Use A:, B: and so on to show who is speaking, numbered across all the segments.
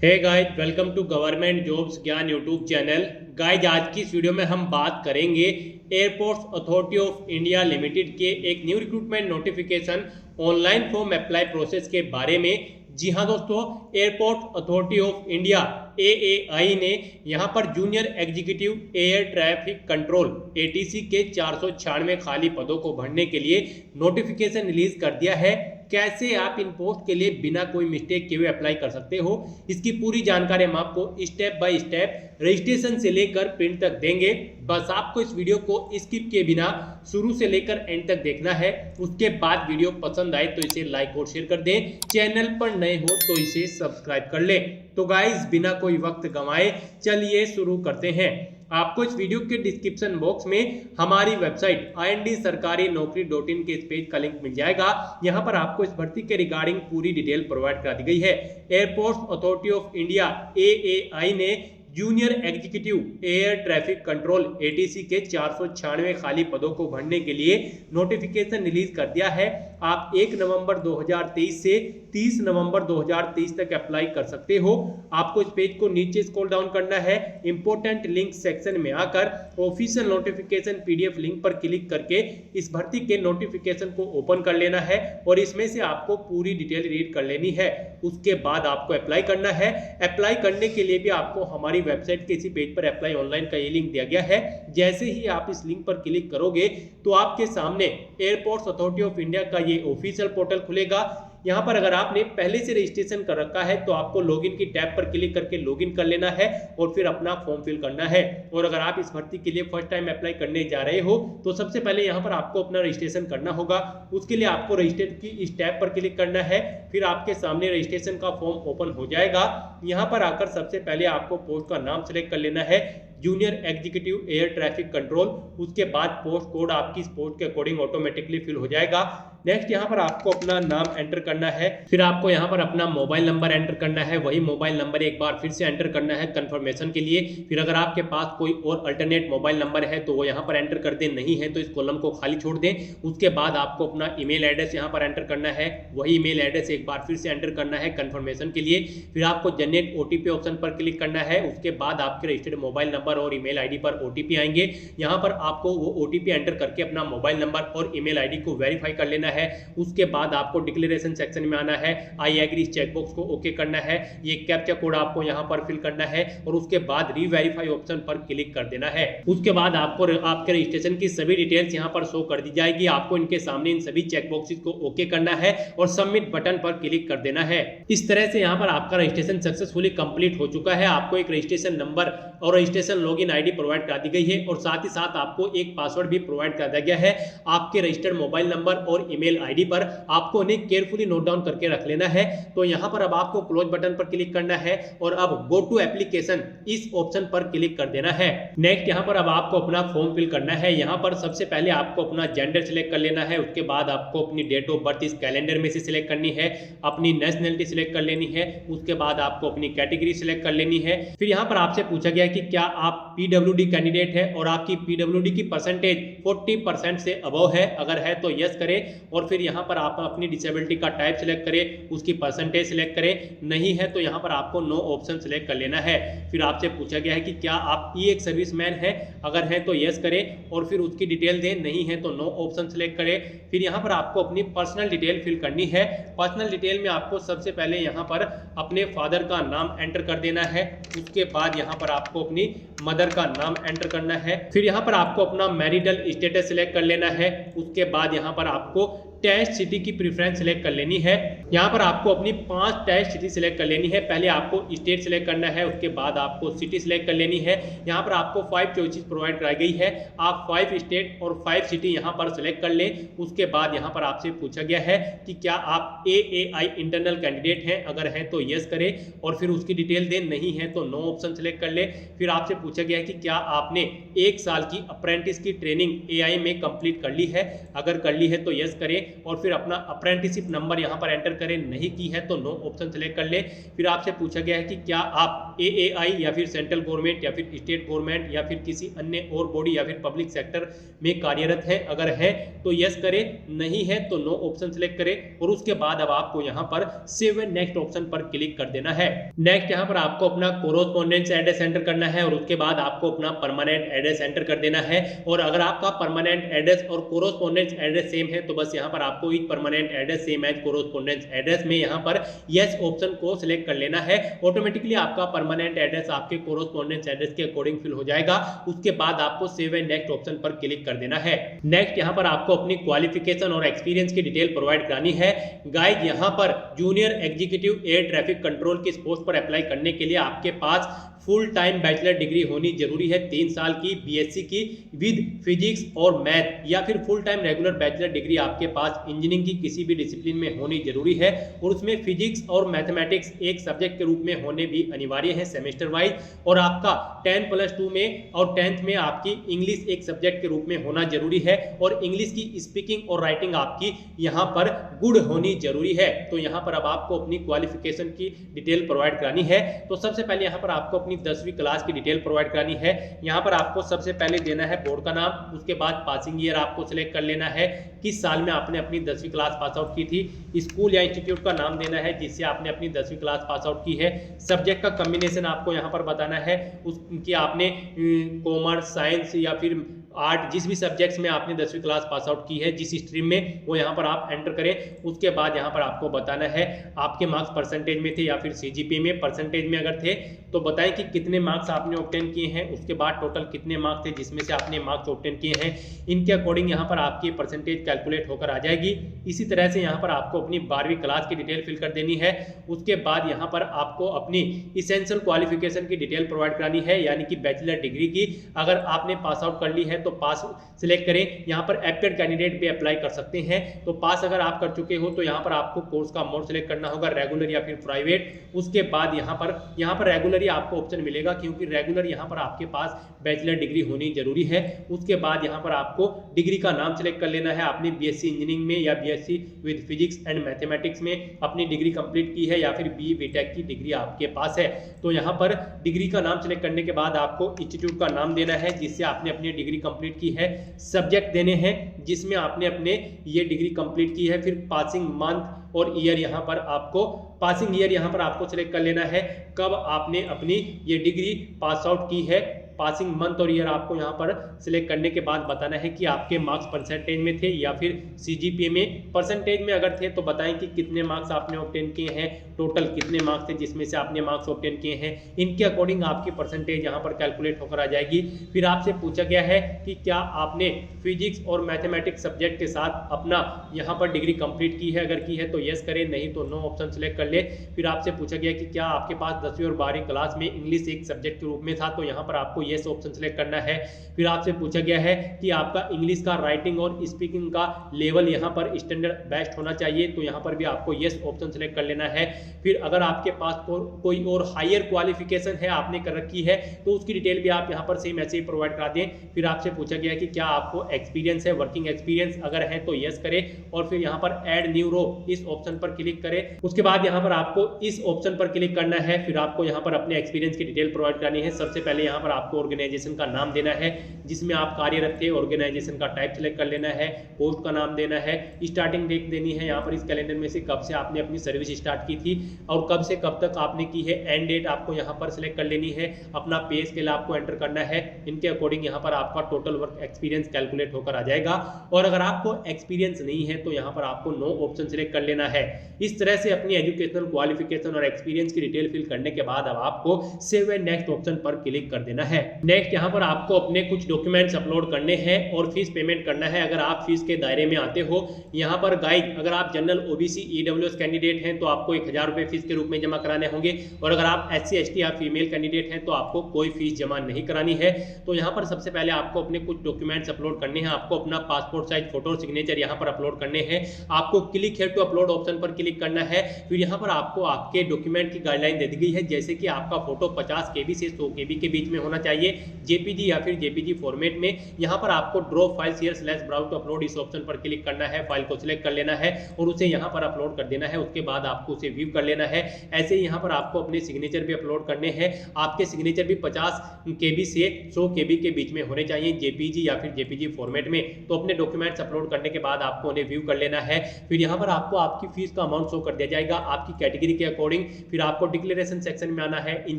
A: Hey guys, welcome to government jobs Gyan YouTube channel. Guys, आज की इस वीडियो में हम बात करेंगे airports authority of India limited के एक new recruitment notification online form apply process के बारे में। जी हाँ दोस्तों, airport authority of India AAI ने यहाँ पर junior executive air traffic control ATC के 496 खाली पदों को भरने के लिए नोटिफिकेशन रिलीज कर दिया है। कैसे आप इन पोस्ट के लिए बिना कोई मिस्टेक किए हुए अप्लाई कर सकते हो, इसकी पूरी जानकारी हम आपको स्टेप बाय स्टेप रजिस्ट्रेशन से लेकर प्रिंट तक देंगे। बस आपको इस वीडियो को स्किप किए बिना शुरू से लेकर एंड तक देखना है। उसके बाद वीडियो पसंद आए तो इसे लाइक और शेयर कर दें, चैनल पर नए हो तो इसे सब्सक्राइब कर ले। तो गाइस, बिना कोई वक्त गंवाए चलिए शुरू करते हैं। आपको इस वीडियो के डिस्क्रिप्शन बॉक्स में हमारी वेबसाइट IND-sarkari-naukri.in के इस पेज का लिंक मिल जाएगा। यहाँ पर आपको इस भर्ती के रिगार्डिंग पूरी डिटेल प्रोवाइड करा दी गई है। Airports authority of India AAI ने junior executive air traffic control ATC के 496 खाली पदों को भरने के लिए नोटिफिकेशन रिलीज कर दिया है। आप 1 नवंबर 2023 से 30 नवंबर 2023 तक अप्लाई कर सकते हो। आपको इस पेज को नीचे स्क्रॉल डाउन करना है। इंपोर्टेंट लिंक सेक्शन में आकर ऑफिशियल नोटिफिकेशन पीडीएफ लिंक पर क्लिक करके इस भर्ती के नोटिफिकेशन को ओपन कर लेना है और इसमें से आपको पूरी डिटेल रीड कर लेनी है। उसके बाद आपको अप्लाई करना है। अप्लाई करने के लिए भी आपको हमारी वेबसाइट के इसी पेज पर अप्लाई ऑनलाइन का ये लिंक दिया गया है। जैसे ही आप इस लिंक पर क्लिक करोगे तो आपके सामने एयरपोर्ट्स अथॉरिटी ऑफ इंडिया का ये ऑफिशियल पोर्टल खुलेगा। यहाँ पर अगर आपने पहले से रजिस्ट्रेशन कर रखा है तो आपको लॉगिन की टैब पर क्लिक करके लॉगिन कर लेना है और फिर अपना फॉर्म फिल करना है। और अगर आप इस भर्ती के लिए फर्स्ट टाइम अप्लाई करने जा रहे हो तो सबसे पहले यहाँ पर आपको अपना रजिस्ट्रेशन करना होगा। उसके लिए आपको रजिस्टर की इस टैब पर क्लिक करना है। फिर आपके सामने रजिस्ट्रेशन का फॉर्म ओपन हो जाएगा। यहाँ पर आकर सबसे पहले आपको पोस्ट का नाम सेलेक्ट कर लेना है, junior executive air traffic control. उसके बाद पोस्ट कोड आपकी पोस्ट के अकॉर्डिंग ऑटोमेटिकली फिल हो जाएगा। नेक्स्ट यहाँ पर आपको अपना नाम एंटर करना है। फिर आपको यहाँ पर अपना मोबाइल नंबर एंटर करना है। वही मोबाइल नंबर एक बार फिर से एंटर करना है कंफर्मेशन के लिए। फिर अगर आपके पास कोई और अल्टरनेट मोबाइल नंबर है तो वो यहाँ पर एंटर कर दें, नहीं है तो इस कॉलम को खाली छोड़ दें। उसके बाद आपको अपना ईमेल एड्रेस यहाँ पर एंटर करना है। वही ईमेल एड्रेस एक बार फिर से एंटर करना है कंफर्मेशन के लिए। फिर आपको जनरेट ओटीपी ऑप्शन पर क्लिक करना है। उसके बाद आपके रजिस्टर्ड मोबाइल नंबर और ईमेल आईडी पर ओटीपी आएंगे। यहाँ पर आपको वो ओटीपी एंटर करके अपना मोबाइल नंबर और ईमेल आईडी को वेरीफाई कर लेना है। उसके बाद आपको डिक्लेरेशन सेक्शन में आना है, आई एग्री इस चेकबॉक्स को ओके करना है। ये कैप्चा कोड आपको यहाँ पर फिल करना है और उसके बाद रीवेरीफाई ऑप्शन पर क्लिक कर देना है। उसके बाद आपको आपके रजिस्ट्रेशन की सभी डिटेल्स यहाँ पर शो कर दी जाएगी। आपको इनके सामने इन सभी चेकबॉक्सेस को ओके करना है और सबमिट बटन पर क्लिक कर देना है। इस तरह से यहाँ पर आपका रजिस्ट्रेशन सक्सेसफुली कंप्लीट हो चुका है। आपको एक रजिस्ट्रेशन नंबर और रजिस्ट्रेशन लॉगिन आईडी प्रोवाइड करा दी गई है और साथ ही साथ आपको एक पासवर्ड भी प्रोवाइड कर दिया गया है। आपके रजिस्टर्ड मोबाइल नंबर और ईमेल आईडी पर आपको उन्हें केयरफुली नोट डाउन करके रख लेना है। तो यहाँ पर अब आपको क्लोज बटन पर क्लिक करना है और अब गो टू एप्लीकेशन इस ऑप्शन पर क्लिक कर देना है। नेक्स्ट यहाँ पर अब आपको अपना फॉर्म फिल करना है। यहाँ पर सबसे पहले आपको अपना जेंडर सिलेक्ट कर लेना है। उसके बाद आपको अपनी डेट ऑफ बर्थ इस कैलेंडर में से सिलेक्ट करनी है, अपनी नेशनैलिटी सिलेक्ट कर लेनी है। उसके बाद आपको अपनी कैटेगरी सिलेक्ट कर लेनी है। फिर यहाँ पर आपसे पूछा गया कि क्या आप पीडब्ल्यूडी कैंडिडेट है और आपकी पीडब्ल्यूडी की परसेंटेज 40% से अबव है। अगर है तो यस करें और फिर यहाँ पर आप अपनी डिसेबिलिटी का टाइप सिलेक्ट करें, उसकी परसेंटेज सिलेक्ट करें। नहीं है तो यहाँ पर आपको नो ऑप्शन सिलेक्ट कर लेना है। फिर आपसे पूछा गया है कि क्या आप ई एक सर्विसमैन है। अगर है तो यस करें और फिर उसकी डिटेल दें, नहीं है तो नो ऑप्शन सिलेक्ट करें। फिर यहाँ पर आपको अपनी पर्सनल डिटेल फिल करनी है। पर्सनल डिटेल में आपको सबसे पहले यहाँ पर अपने फादर का नाम एंटर कर देना है। उसके बाद यहाँ पर आपको अपनी मदर का नाम एंटर करना है। फिर यहाँ पर आपको अपना मैरिटल स्टेटस सिलेक्ट कर लेना है। उसके बाद यहाँ पर आपको टेस्ट सिटी की प्रेफरेंस सिलेक्ट कर लेनी है। यहाँ पर आपको अपनी 5 टेस्ट सिटी सिलेक्ट कर लेनी है। पहले आपको स्टेट सिलेक्ट करना है, उसके बाद आपको सिटी सिलेक्ट कर लेनी है। यहाँ पर आपको 5 चॉइसेस प्रोवाइड कराई गई है। आप 5 स्टेट और 5 सिटी यहाँ पर सिलेक्ट कर लें। उसके बाद यहाँ पर आपसे पूछा गया है कि क्या आप एएआई इंटरनल कैंडिडेट हैं। अगर है तो यस करें और फिर उसकी डिटेल दें, नहीं है तो नो ऑप्शन सिलेक्ट कर ले। फिर आपसे पूछा गया है कि क्या आपने 1 साल की अप्रेंटिस की ट्रेनिंग एआई में कंप्लीट कर ली है। अगर कर ली है तो यस करें और फिर अपना अप्रेंटिसशिप नंबर यहाँ पर एंटर करें, नहीं की है तो नो ऑप्शन सेलेक्ट कर ले। फिर आपसे पूछा गया है कि क्या आप एएआई या फिर सेंट्रल गवर्नमेंट या फिर स्टेट गवर्नमेंट या फिर किसी अन्य और बॉडी या फिर पब्लिक सेक्टर में कार्यरत है, अगर है तो यस करें, नहीं है तो नो ऑप्शन सेलेक्ट करें। और उसके बाद अब आपको यहाँ पर सेव एंड नेक्स्ट ऑप्शन पर क्लिक कर देना है। नेक्स्ट यहाँ पर आपको अपना कोरोस्पोंडेंस एड्रेस एंटर करना है और उसके बाद आपको अपना परमानेंट एड्रेस एंटर कर देना है। और अगर आपका परमानेंट एड्रेस और कोरोस्पोंडेंस एड्रेस सेम है तो बस यहाँ पर आपको इच permanent address same as correspondence address में यहाँ पर यस ऑप्शन को सिलेक्ट कर लेना है। ऑटोमेटिकली आपका परमानेंट एड्रेस आपके कोरोस्पोंडेंस एड्रेस के अकॉर्डिंग फिल हो जाएगा। उसके बाद आपको सेव एंड नेक्स्ट ऑप्शन पर क्लिक कर देना है। नेक्स्ट यहाँ पर आपको अपनी क्वालिफिकेशन और एक्सपीरियंस की डिटेल प्रोवाइड करानी है। गाइस यहाँ पर junior executive air traffic control की पोस्ट पर अप्लाई करने के लिए आपके पास फुल टाइम बैचलर डिग्री होनी जरूरी है, 3 साल की बीएससी की विद फिजिक्स और मैथ, या फिर full time regular bachelor degree आपके पास इंजीनियरिंग की किसी भी डिसिप्लिन में होनी जरूरी है और उसमें फिजिक्स और मैथमेटिक्स एक सब्जेक्ट के रूप में होने भी अनिवार्य है सेमेस्टर वाइज। और आपका 10+2 में और 10th में आपकी इंग्लिश एक सब्जेक्ट के रूप में होना जरूरी है और इंग्लिश की स्पीकिंग और राइटिंग आपकी यहाँ पर गुड होनी जरूरी है। तो यहाँ पर अब आपको अपनी क्वालिफिकेशन की डिटेल प्रोवाइड करानी है। तो सबसे पहले यहाँ पर आपको अपनी 10वीं क्लास की डिटेल प्रोवाइड करानी है। यहाँ पर आपको सबसे पहले देना है बोर्ड का नाम, उसके बाद पासिंग ईयर आपको सिलेक्ट कर लेना है, किस साल में आपने अपनी 10वीं क्लास पास आउट की थी, स्कूल या इंस्टीट्यूट का नाम देना है जिससे आपने अपनी 10वीं क्लास पास आउट की है, सब्जेक्ट का कॉम्बिनेशन आपको यहाँ पर बताना है, उसकी आपने कॉमर्स, साइंस या फिर आर्ट, जिस भी सब्जेक्ट्स में आपने 10वीं क्लास पास आउट की है जिस स्ट्रीम में, वो यहाँ पर आप एंटर करें। उसके बाद यहाँ पर आपको बताना है आपके मार्क्स परसेंटेज में थे या फिर सीजीपीए में, परसेंटेज में अगर थे तो बताएं कि कितने मार्क्स आपने ऑब्टेन किए हैं, उसके बाद टोटल कितने मार्क्स थे जिसमें से आपने मार्क्स ऑब्टेन किए हैं, इनके अकॉर्डिंग यहाँ पर आपकी परसेंटेज कैलकुलेट होकर आ जाएगी। इसी तरह से यहाँ पर आपको अपनी 12वीं क्लास की डिटेल फिल कर देनी है। उसके बाद यहाँ पर आपको अपनी इसेंशियल क्वालिफिकेशन की डिटेल प्रोवाइड करानी है, यानी कि बैचलर डिग्री की। अगर आपने पास आउट कर ली है तो पास सिलेक्ट करें, यहाँ पर एपेड कैंडिडेट भी अप्लाई कर सकते हैं। तो पास अगर आप कर चुके हो तो यहाँ पर आपको कोर्स का मोड सिलेक्ट करना होगा, रेगुलर या फिर प्राइवेट। उसके बाद यहाँ पर रेगुलर ही आपको ऑप्शन मिलेगा क्योंकि रेगुलर यहाँ पर आपके पास बैचलर डिग्री होनी जरूरी है। उसके बाद यहाँ पर आपको डिग्री का नाम सिलेक्ट कर लेना है, आपने बीएससी इंजीनियरिंग में या BSc with physics and mathematics में अपनी डिग्री कंप्लीट की है या फिर बीई बीटेक की डिग्री आपके पास है। तो यहाँ पर डिग्री का नाम सिलेक्ट करने के बाद आपको इंस्टीट्यूट का नाम देना है जिससे आपने अपनी डिग्री कंप्लीट की है, सब्जेक्ट देने हैं जिसमें आपने अपने ये डिग्री कंप्लीट की है, फिर पासिंग मंथ और ईयर यहाँ पर आपको पासिंग ईयर यहाँ पर आपको सिलेक्ट कर लेना है, कब आपने अपनी ये डिग्री पास आउट की है। पासिंग मंथ और ईयर आपको यहाँ पर सिलेक्ट करने के बाद बताना है कि आपके मार्क्स परसेंटेज में थे या फिर सीजीपीए में। परसेंटेज में अगर थे तो बताएं कि कितने मार्क्स आपने ऑब्टेन किए हैं, टोटल कितने मार्क्स थे जिसमें से आपने मार्क्स ऑब्टेन किए हैं, इनके अकॉर्डिंग आपकी परसेंटेज यहाँ पर कैलकुलेट होकर आ जाएगी। फिर आपसे पूछा गया है कि क्या आपने फिजिक्स और मैथमेटिक्स सब्जेक्ट के साथ अपना यहाँ पर डिग्री कंप्लीट की है, अगर की है तो यस करें, नहीं तो नो ऑप्शन सिलेक्ट कर ले। फिर आपसे पूछा गया कि क्या आपके पास 10वीं और 12वीं क्लास में इंग्लिश एक सब्जेक्ट के रूप में था, तो यहाँ पर आपको यस ऑप्शन सिलेक्ट करना है। फिर आपसे पूछा गया है कि आपका इंग्लिश का राइटिंग और स्पीकिंग का लेवल यहाँ पर स्टैंडर्ड बेस्ट होना चाहिए, तो यहाँ पर भी आपको यस ऑप्शन सिलेक्ट कर लेना है। फिर अगर आपके पास कोई और हायर क्वालिफिकेशन है आपने कर रखी है तो उसकी डिटेल भी आप यहाँ पर सेम ऐसे ही प्रोवाइड करा दें। फिर आपसे पूछा गया कि क्या आपको एक्सपीरियंस है, वर्किंग एक्सपीरियंस, अगर है तो यस करें और फिर यहाँ पर ऐड न्यू रो इस ऑप्शन पर क्लिक करें। उसके बाद यहाँ पर आपको इस ऑप्शन पर क्लिक करना है। फिर आपको यहाँ पर अपने एक्सपीरियंस की डिटेल प्रोवाइड करनी है। सबसे पहले यहाँ पर आपको ऑर्गेनाइजेशन का नाम देना है जिसमें आप कार्यरत थे, ऑर्गेनाइजेशन का टाइप सिलेक्ट कर लेना है, पोस्ट का नाम देना है, स्टार्टिंग डेट देनी है यहाँ पर इस कैलेंडर में से कब से आपने अपनी सर्विस स्टार्ट की थी और कब से कब तक आपने की है, एंड डेट आपको यहाँ पर सिलेक्ट कर लेनी है, अपना पे स्केल आपको एंटर करना है। इनके अकॉर्डिंग यहाँ पर आपका टोटल वर्क एक्सपीरियंस कैलकुलेट होकर आ जाएगा। और अगर आपको एक्सपीरियंस नहीं है तो यहाँ पर आपको नो ऑप्शन सिलेक्ट कर लेना है। इस तरह से अपनी एजुकेशनल क्वालिफिकेशन और एक्सपीरियंस की डिटेल फिल करने के बाद अब आपको सेव एंड नेक्स्ट ऑप्शन पर क्लिक कर देना है। नेक्स्ट यहाँ पर आपको अपने कुछ डॉक्यूमेंट्स अपलोड करने हैं और फीस पेमेंट करना है अगर आप फीस के दायरे में आते हो। यहाँ पर गाइड अगर आप जनरल ओबीसी ईडब्ल्यूएस कैंडिडेट हैं तो आपको 1000 रुपये फीस के रूप में जमा कराने होंगे और अगर आप एससी एसटी या फीमेल कैंडिडेट हैं तो आपको कोई फीस जमा नहीं करानी है। तो यहाँ पर सबसे पहले आपको अपने कुछ डॉक्यूमेंट्स अपलोड करने हैं। आपको अपना पासपोर्ट साइज फोटो और सिग्नेचर यहाँ पर अपलोड करने हैं। आपको click here to upload option पर क्लिक करना है। फिर यहाँ पर आपको आपके डॉक्यूमेंट की गाइडलाइन दे दी गई है, जैसे कि आपका फोटो 50 KB से 100 KB के बीच में होना चाहिए जेपीजी या फिर जेपीजी फॉर्मेट में। यहाँ पर आपको drop file /browse to upload इस ऑप्शन पर क्लिक करना है, फाइल को सिलेक्ट कर लेना है और उसे यहाँ पर अपलोड कर देना है। उसके बाद आपको उसे व्यू कर लेना है। ऐसे ही यहाँ पर आपको अपने सिग्नेचर भी अपलोड करने हैं। आपके सिग्नेचर भी 50 KB से 100 KB के बीच में होने चाहिए जेपीजी या फिर जेपीजी फॉर्मेट में। तो अपने डॉक्यूमेंट्स अपलोड करने के बाद आपको उन्हें व्यू कर लेना है। फिर यहाँ पर आपको आपकी फीस का अमाउंट शो कर दिया जाएगा आपकी कैटेगरी के अकॉर्डिंग। फिर आपको डिक्लेरेशन सेक्शन में आना है, इन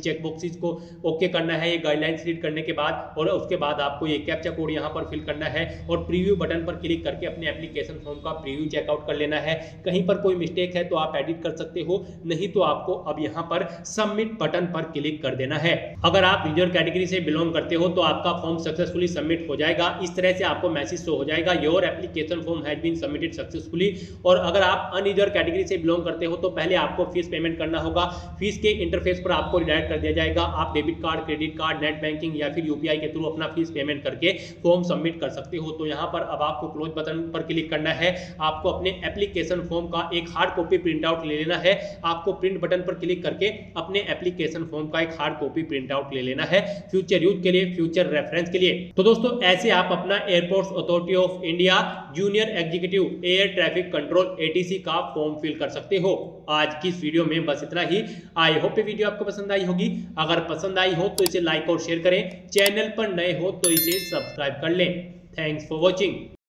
A: चेक बॉक्सेस को ओके करना है ये गाइडलाइंस रीड करने के बाद, और उसके बाद आपको ये कैप्चा कोड यहाँ पर फिल करना है और प्रीव्यू बटन पर क्लिक करके अपने एप्लीकेशन फॉर्म का प्रीव्यू चेकआउट कर लेना है। कहीं पर कोई मिस्टेक है तो आप एडिट कर सकते हो, नहीं तो आपको अब यहाँ पर सबमिट बटन पर क्लिक कर देना है। अगर आप रिजर्व कैटेगरी से बिलोंग करते हो तो आपका फॉर्म सक्सेसफुली सबमिट हो जाएगा। इस तरह से आपको मैसेज शो हो जाएगा your application form has been submitted successfully. और अगर आप अनरिजर्व कैटेगरी से बिलोंग करते हो तो पहले आपको फीस पेमेंट करना होगा। फीस के इंटरफेस पर आपको रिडायरेक्ट कर दिया जाएगा। आप debit card, credit card, net banking या फिर यूपीआई के थ्रू अपना फीस पेमेंट करके फॉर्म सबमिट कर सकते हो। तो यहाँ पर अब आपको क्लोज बटन पर क्लिक करना है। आपको अपने एप्लीकेशन फॉर्म का एक हार्ड कॉपी प्रिंट आउट ले लेना है। आपको प्रिंट बटन पर क्लिक करके अपने एप्लीकेशन फॉर्म का एक हार्ड कॉपी प्रिंट आउट ले लेना है फ्यूचर यूज के लिए, फ्यूचर रेफरेंस के लिए। तो दोस्तों ऐसे आप अपना airports authority of India junior executive air traffic control ATC का फॉर्म फिल कर सकते हो। आज की इस वीडियो में बस इतना ही। आई होप ये वीडियो आपको पसंद आई होगी। अगर पसंद आई हो तो इसे लाइक और शेयर करें। चैनल पर नए हो तो इसे सब्सक्राइब कर लें। Thanks for watching.